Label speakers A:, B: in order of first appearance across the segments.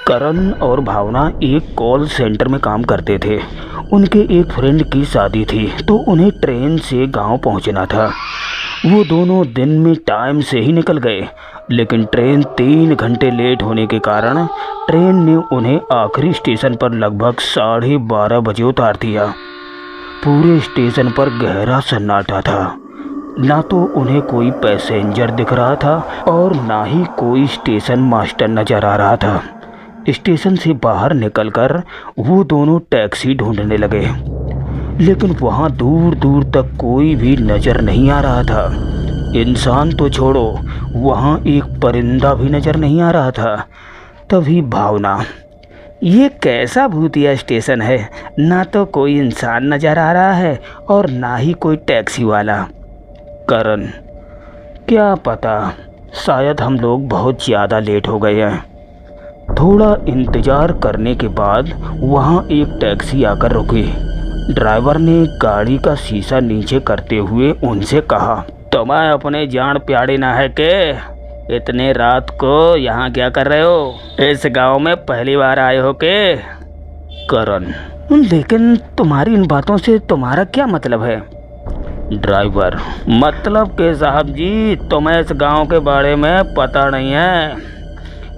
A: करण और भावना एक call centre में काम करते थे। उनके एक फ्रेंड की शादी थी तो उन्हें ट्रेन से गांव पहुंचना था। वो दोनों दिन में टाइम से ही निकल गए, लेकिन ट्रेन 3 घंटे लेट होने के कारण ट्रेन ने उन्हें आखिरी स्टेशन पर लगभग 12:30 बजे उतार दिया। पूरे स्टेशन पर गहरा सन्नाटा था। ना तो उन्हें कोई पैसेंजर दिख रहा था और ना ही कोई स्टेशन मास्टर नजर आ रहा था। स्टेशन से बाहर निकलकर वो दोनों टैक्सी ढूंढने लगे, लेकिन वहाँ दूर दूर तक कोई भी नज़र नहीं आ रहा था। इंसान तो छोड़ो, वहाँ एक परिंदा भी नज़र नहीं आ रहा था। तभी भावना, ये कैसा भूतिया स्टेशन है, ना तो कोई इंसान नज़र आ रहा है और ना ही कोई टैक्सी वाला। करण, क्या पता, शायद हम लोग बहुत ज़्यादा लेट हो गए हैं। थोड़ा इंतज़ार करने के बाद वहाँ एक टैक्सी आकर रुकी। ड्राइवर ने गाड़ी का शीशा नीचे करते हुए उनसे कहा, तुम्हें अपने जान प्यारे ना है के? इतने रात को यहाँ क्या कर रहे हो? इस गांव में पहली बार आए हो के? करण, लेकिन तुम्हारी इन बातों से तुम्हारा क्या मतलब है? ड्राइवर, मतलब के साहब जी, तुम्हें इस गांव के बारे में पता नहीं है।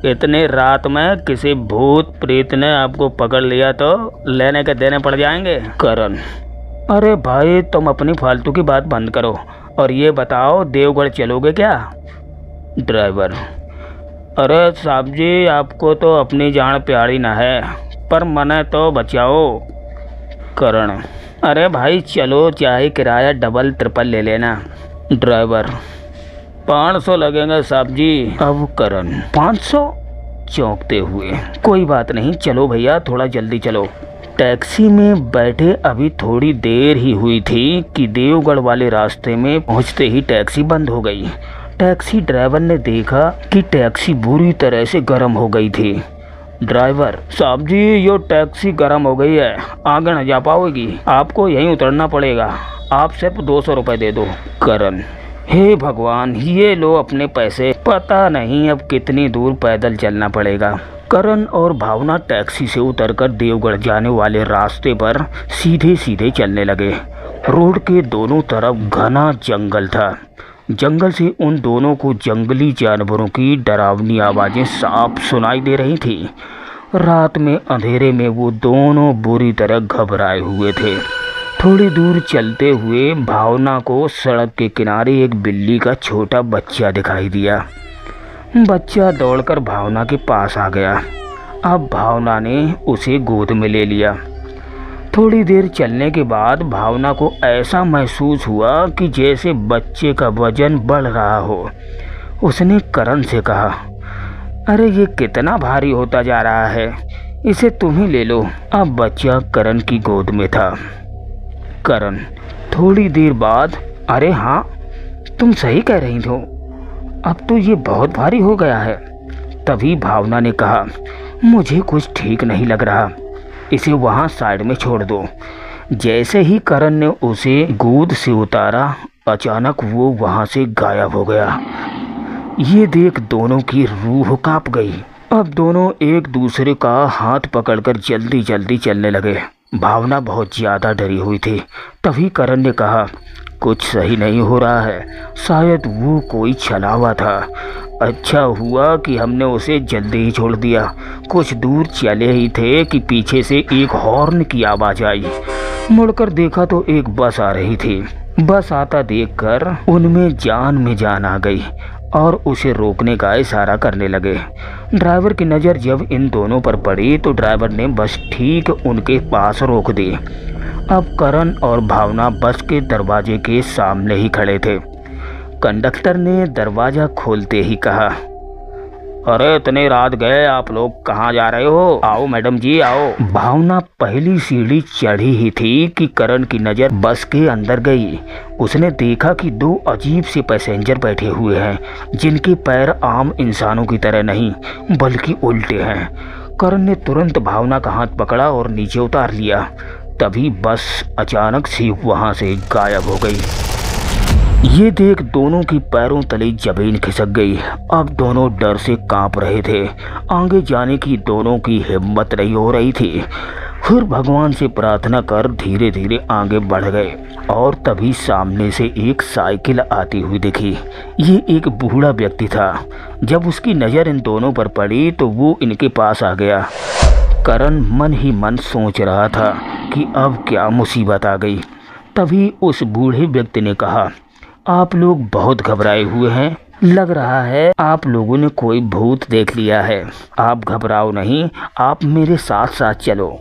A: इतने रात में किसी भूत प्रेत ने आपको पकड़ लिया तो लेने के देने पड़ जाएंगे। करण, अरे भाई, तुम अपनी फालतू की बात बंद करो और ये बताओ, देवगढ़ चलोगे क्या? ड्राइवर, अरे साहब जी, आपको तो अपनी जान प्यारी ना है, पर मने तो बचाओ। करण, अरे भाई चलो, चाहे किराया डबल ट्रिपल ले लेना। ड्राइवर, 500 लगेंगे साहब जी। अब करण, 500? चौंकते हुए, कोई बात नहीं, चलो भैया, थोड़ा जल्दी चलो। टैक्सी में बैठे अभी थोड़ी देर ही हुई थी कि देवगढ़ वाले रास्ते में पहुंचते ही टैक्सी बंद हो गई। टैक्सी ड्राइवर ने देखा कि टैक्सी बुरी तरह से गर्म हो गई थी। ड्राइवर, साहब जी, ये टैक्सी गर्म हो गई है, आगे न जा पाओगी, आपको यहीं उतरना पड़ेगा, आप सिर्फ 200 रुपये दे दो। करण, हे भगवान, ये लो अपने पैसे, पता नहीं अब कितनी दूर पैदल चलना पड़ेगा। करण और भावना टैक्सी से उतरकर देवगढ़ जाने वाले रास्ते पर सीधे सीधे चलने लगे। रोड के दोनों तरफ घना जंगल था। जंगल से उन दोनों को जंगली जानवरों की डरावनी आवाज़ें साफ सुनाई दे रही थी। रात में अंधेरे में वो दोनों बुरी तरह घबराए हुए थे। थोड़ी दूर चलते हुए भावना को सड़क के किनारे एक बिल्ली का छोटा बच्चा दिखाई दिया। बच्चा दौड़कर भावना के पास आ गया। अब भावना ने उसे गोद में ले लिया। थोड़ी देर चलने के बाद भावना को ऐसा महसूस हुआ कि जैसे बच्चे का वजन बढ़ रहा हो। उसने करण से कहा, अरे ये कितना भारी होता जा रहा है, इसे तुम ही ले लो। अब बच्चा करण की गोद में था। करण, थोड़ी देर बाद, अरे हाँ, तुम सही कह रही हो, अब तो ये बहुत भारी हो गया है। तभी भावना ने कहा, मुझे कुछ ठीक नहीं लग रहा, इसे वहाँ साइड में छोड़ दो। जैसे ही करण ने उसे गोद से उतारा, अचानक वो वहाँ से गायब हो गया। ये देख दोनों की रूह कांप गई। अब दोनों एक दूसरे का हाथ पकड़कर जल्दी जल्दी चलने लगे। भावना बहुत ज़्यादा डरी हुई थी। तभी करण ने कहा, कुछ सही नहीं हो रहा है, शायद वो कोई छलावा था। अच्छा हुआ कि हमने उसे जल्दी ही छोड़ दिया। कुछ दूर चले ही थे कि पीछे से एक हॉर्न की आवाज़ आई। मुड़कर देखा तो एक बस आ रही थी। बस आता देखकर उनमें जान आ गई और उसे रोकने का इशारा करने लगे। ड्राइवर की नज़र जब इन दोनों पर पड़ी तो ड्राइवर ने बस ठीक उनके पास रोक दी। अब करण और भावना बस के दरवाजे के सामने ही खड़े थे। कंडक्टर ने दरवाज़ा खोलते ही कहा, अरे इतने रात गए, आप लोग कहाँ जा रहे हो? आओ मैडम जी, आओ। भावना पहली सीढ़ी चढ़ी ही थी कि करण की नज़र बस के अंदर गई। उसने देखा कि 2 अजीब से पैसेंजर बैठे हुए हैं, जिनके पैर आम इंसानों की तरह नहीं बल्कि उल्टे हैं। करण ने तुरंत भावना का हाथ पकड़ा और नीचे उतार लिया। तभी बस अचानक से वहाँ से गायब हो गई। ये देख दोनों की पैरों तले जमीन खिसक गई। अब दोनों डर से कांप रहे थे। आगे जाने की दोनों की हिम्मत नहीं हो रही थी। फिर भगवान से प्रार्थना कर धीरे धीरे आगे बढ़ गए और तभी सामने से एक साइकिल आती हुई दिखी। ये एक बूढ़ा व्यक्ति था। जब उसकी नज़र इन दोनों पर पड़ी तो वो इनके पास आ गया। करण मन ही मन सोच रहा था कि अब क्या मुसीबत आ गई। तभी उस बूढ़े व्यक्ति ने कहा, आप लोग बहुत घबराए हुए हैं, लग रहा है आप लोगों ने कोई भूत देख लिया है। आप घबराओ नहीं, आप मेरे साथ साथ चलो।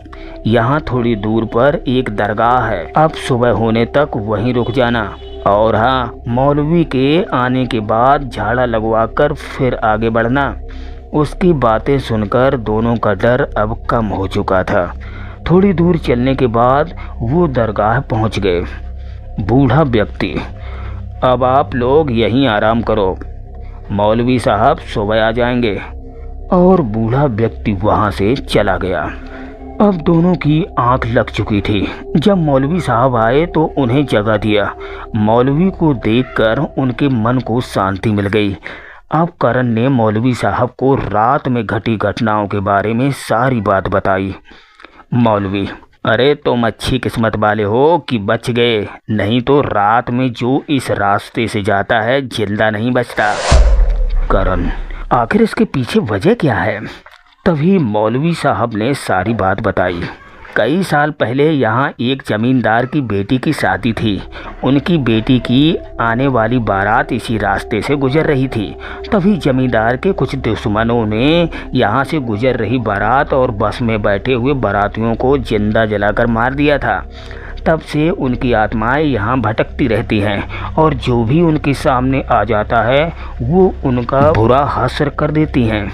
A: यहाँ थोड़ी दूर पर एक दरगाह है, अब सुबह होने तक वहीं रुक जाना। और हाँ, मौलवी के आने के बाद झाड़ा लगवाकर फिर आगे बढ़ना। उसकी बातें सुनकर दोनों का डर अब कम हो चुका था। थोड़ी दूर चलने के बाद वो दरगाह पहुँच गए। बूढ़ा व्यक्ति, अब आप लोग यहीं आराम करो, मौलवी साहब सुबह आ जाएंगे। और बूढ़ा व्यक्ति वहां से चला गया। अब दोनों की आंख लग चुकी थी। जब मौलवी साहब आए तो उन्हें जगह दिया। मौलवी को देखकर उनके मन को शांति मिल गई। अब करण ने मौलवी साहब को रात में घटी घटनाओं के बारे में सारी बात बताई। मौलवी, अरे तुम अच्छी किस्मत वाले हो कि बच गए, नहीं तो रात में जो इस रास्ते से जाता है जिंदा नहीं बचता। करण, आखिर इसके पीछे वजह क्या है? तभी मौलवी साहब ने सारी बात बताई। कई साल पहले यहाँ एक जमींदार की बेटी की शादी थी। उनकी बेटी की आने वाली बारात इसी रास्ते से गुजर रही थी। तभी जमींदार के कुछ दुश्मनों ने यहाँ से गुजर रही बारात और बस में बैठे हुए बारातियों को जिंदा जलाकर मार दिया था। तब से उनकी आत्माएं यहाँ भटकती रहती हैं और जो भी उनके सामने आ जाता है वो उनका बुरा हासिल कर देती हैं।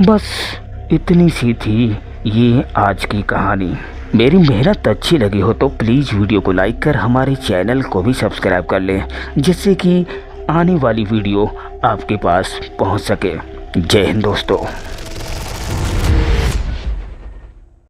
A: बस इतनी सी थी ये आज की कहानी। मेरी मेहनत अच्छी लगी हो तो प्लीज़ वीडियो को लाइक कर हमारे चैनल को भी सब्सक्राइब कर लें, जिससे कि आने वाली वीडियो आपके पास पहुंच सके। जय हिंद दोस्तों।